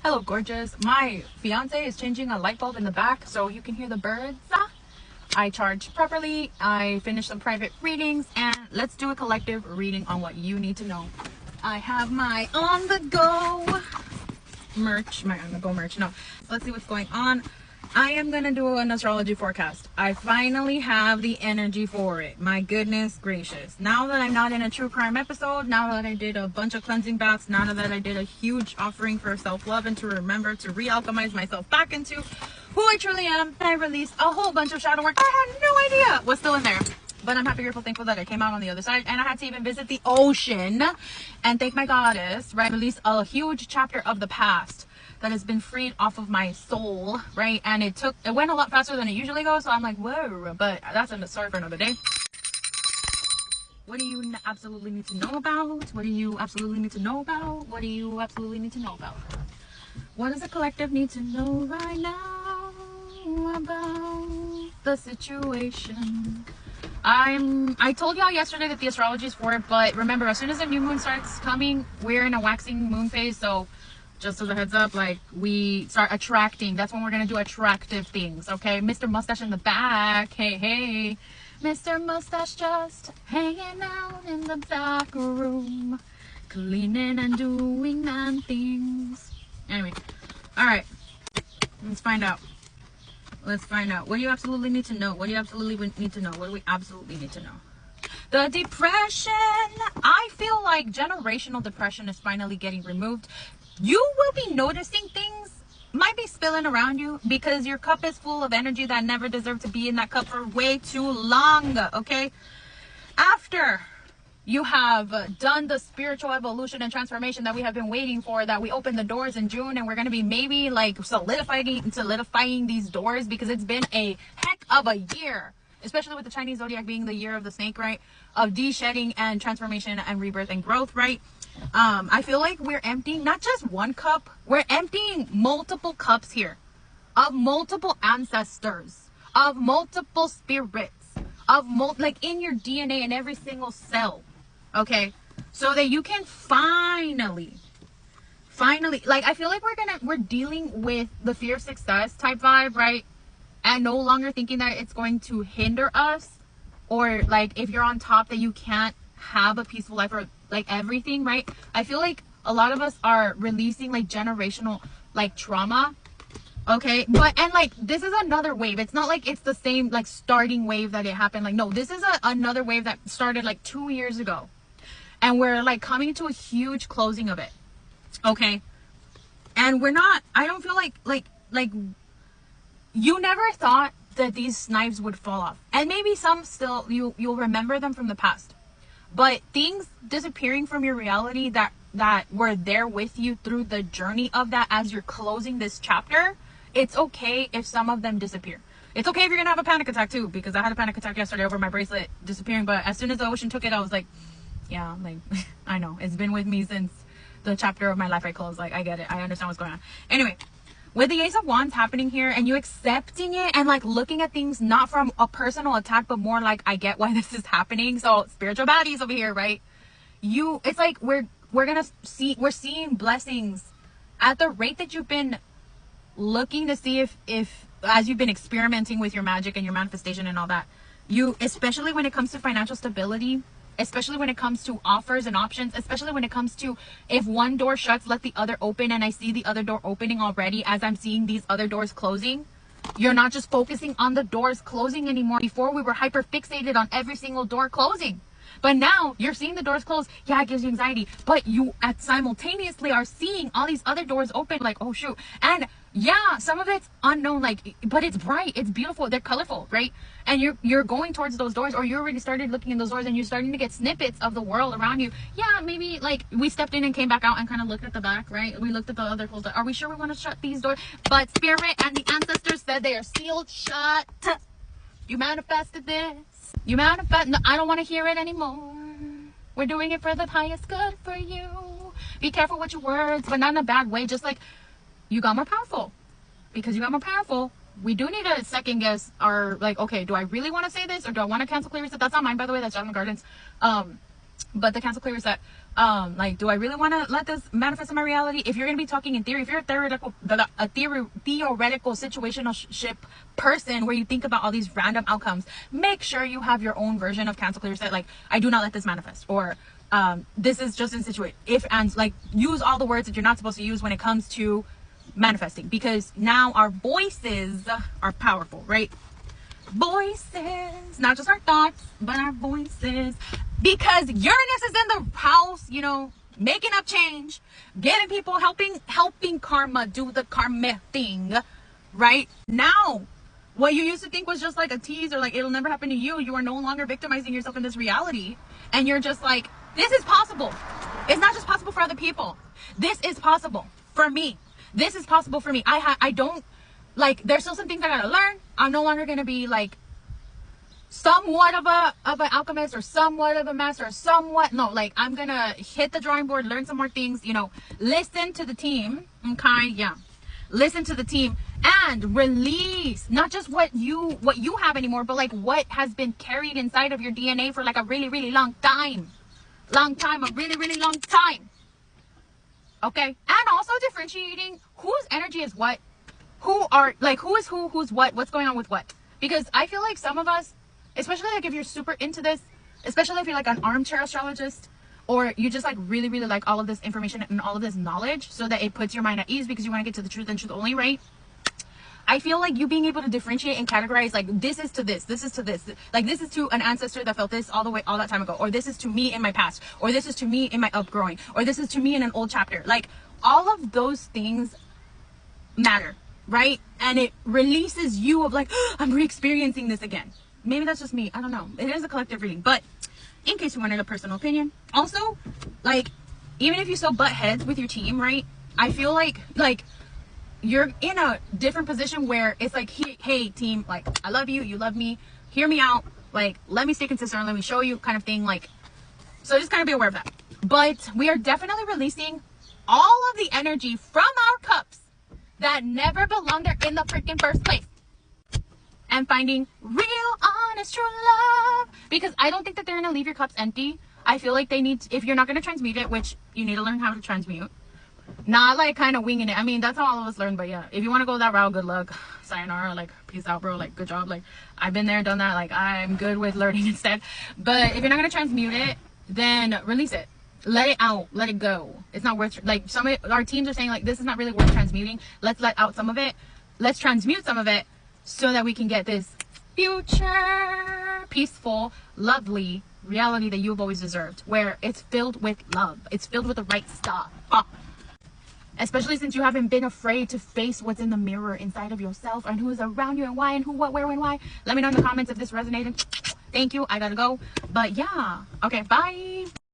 Hello, gorgeous. My fiance is changing a light bulb in the back so you can hear the birds. I charged properly. I finished some private readings, and let's do a collective reading on what you need to know. I have my on the go merch. No, let's see what's going on. I am gonna do an astrology forecast. I finally have the energy for it. My goodness gracious. Now that I'm not in a true crime episode, now that I did a bunch of cleansing baths, now that I did a huge offering for self-love and to remember to re-alchemize myself back into who I truly am, and I released a whole bunch of shadow work I had no idea was still in there. But I'm happy, grateful, thankful that I came out on the other side, and I had to even visit the ocean and thank my goddess, right? Release a huge chapter of the past that has been freed off of my soul, right? And it went a lot faster than it usually goes, so I'm like, whoa, but that's a story for another day. What do you absolutely need to know about? What do you absolutely need to know about? What do you absolutely need to know about? What does the collective need to know right now about the situation? I told y'all yesterday that the astrology is for it, but remember, as soon as the new moon starts coming, we're in a waxing moon phase, so just as a heads up, like, we start attracting. That's when we're gonna do attractive things, okay? Mr. Mustache in the back, hey, Mr. Mustache just hanging out in the back room, cleaning and doing man things. Anyway, all right, let's find out. What do you absolutely need to know? What do you absolutely need to know? What do we absolutely need to know? The depression. I feel like generational depression is finally getting removed. You will be noticing things might be spilling around you because your cup is full of energy that never deserved to be in that cup for way too long, okay? After you have done the spiritual evolution and transformation that we have been waiting for, that we opened the doors in June, and we're going to be maybe like solidifying these doors, because it's been a heck of a year, especially with the Chinese zodiac being the year of the snake, right? Of de-shedding and transformation and rebirth and growth, right? I feel like we're emptying not just one cup, we're emptying multiple cups here, of multiple ancestors, of multiple spirits, of like in your DNA, in every single cell, okay? So that you can finally, like, I feel like we're dealing with the fear of success type vibe, right? And no longer thinking that it's going to hinder us, or like if you're on top that you can't have a peaceful life, or like everything, right? I feel like a lot of us are releasing like generational like trauma, okay? And like this is another wave. It's not like it's the same like starting wave that it happened, like, no, this is another wave that started like 2 years ago, and we're like coming to a huge closing of it, okay? And I don't feel like you never thought that these knives would fall off, and maybe some still you'll remember them from the past, but things disappearing from your reality that were there with you through the journey of that, as you're closing this chapter, it's okay if some of them disappear. It's okay if you're gonna have a panic attack too, because I had a panic attack yesterday over my bracelet disappearing, but as soon as the ocean took it, I was like, yeah, like, I know, it's been with me since the chapter of my life I closed. Like, I get it, I understand what's going on. Anyway, with the Ace of Wands happening here, and you accepting it and like looking at things not from a personal attack, but more like, I get why this is happening. So spiritual baddies over here, right? It's like we're seeing blessings at the rate that you've been looking to see if as you've been experimenting with your magic and your manifestation and all that, especially when it comes to financial stability, especially when it comes to offers and options, especially when it comes to, if one door shuts, let the other open. And I see the other door opening already as I'm seeing these other doors closing. You're not just focusing on the doors closing anymore. Before, we were hyper fixated on every single door closing, but now you're seeing the doors close. Yeah, it gives you anxiety, but you simultaneously are seeing all these other doors open, like, oh shoot. And yeah, some of it's unknown, like, but it's bright, it's beautiful, they're colorful, right? And you're going towards those doors, or you already started looking in those doors, and you're starting to get snippets of the world around you. Yeah, maybe like we stepped in and came back out and kind of looked at the back, right? We looked at the other closed doors. Are we sure we want to shut these doors? But spirit and the ancestors said they are sealed shut. You manifested this. You manifest. No, I don't want to hear it anymore. We're doing it for the highest good for you. Be careful with your words, but not in a bad way. Just like, you got more powerful. Because you got more powerful, we do need to second guess our, like, okay, do I really want to say this, or do I want to cancel clear reset? That's not mine, by the way. That's Jasmine Gardens. But the cancel clear reset, like, do I really want to let this manifest in my reality? If you're going to be talking in theory, if you're a theoretical situationship person where you think about all these random outcomes, make sure you have your own version of cancel clear reset. Like, I do not let this manifest, or this is just in situation. If and like, use all the words that you're not supposed to use when it comes to manifesting, because now our voices are powerful, right? Voices, not just our thoughts, but our voices. Because Uranus is in the house, you know, making up change, getting people, helping karma do the karma thing. Right now, what you used to think was just like a tease, or like it'll never happen to you, you are no longer victimizing yourself in this reality, and you're just like, this is possible. It's not just possible for other people. This is possible for me. This is possible for me. I don't, like, there's still some things I gotta learn. I'm no longer gonna be like somewhat of an alchemist, or somewhat of a master, or somewhat, no, like, I'm gonna hit the drawing board, learn some more things, you know, listen to the team. Okay, yeah, listen to the team and release not just what you have anymore, but like what has been carried inside of your DNA for like a really, really long time, a really, really long time. Okay, and also differentiating whose energy is what, who is who, who's what's going on with what. Because I feel like some of us, especially like if you're super into this, especially if you're like an armchair astrologist, or you just like really, really like all of this information and all of this knowledge, so that it puts your mind at ease because you want to get to the truth and truth only, right? I feel like you being able to differentiate and categorize, like, this is to this is to this, like, this is to an ancestor that felt this all that time ago, or this is to me in my past, or this is to me in my upgrowing, or this is to me in an old chapter. Like, all of those things matter, right? And it releases you of like, oh, I'm re-experiencing this again. Maybe that's just me, I don't know. It is a collective reading, but in case you wanted a personal opinion, also, like, even if you still butt heads with your team, right? I feel like you're in a different position where it's like, hey team, like, I love you, you love me, hear me out, like, let me stay consistent, let me show you, kind of thing. Like, so just kind of be aware of that. But we are definitely releasing all of the energy from our cups that never belonged there in the freaking first place, and finding real, honest, true love. Because I don't think that they're gonna leave your cups empty. I feel like they need, if you're not gonna transmute it, which you need to learn how to transmute, not like kind of winging it. I mean, that's how all of us learn. But yeah, if you want to go that route, good luck, sayonara, like, peace out, bro, like, good job. Like, I've been there, done that, like, I'm good with learning instead. But if you're not gonna transmute it, then release it, let it out, let it go. It's not worth, like, some of our teams are saying, like, this is not really worth transmuting, let's let out some of it, let's transmute some of it, so that we can get this future peaceful, lovely reality that you've always deserved, where it's filled with love, it's filled with the right stuff. Especially since you haven't been afraid to face what's in the mirror inside of yourself, and who's around you, and why, and who, what, where, when, why. Let me know in the comments if this resonated. Thank you, I gotta go. But yeah, okay, bye.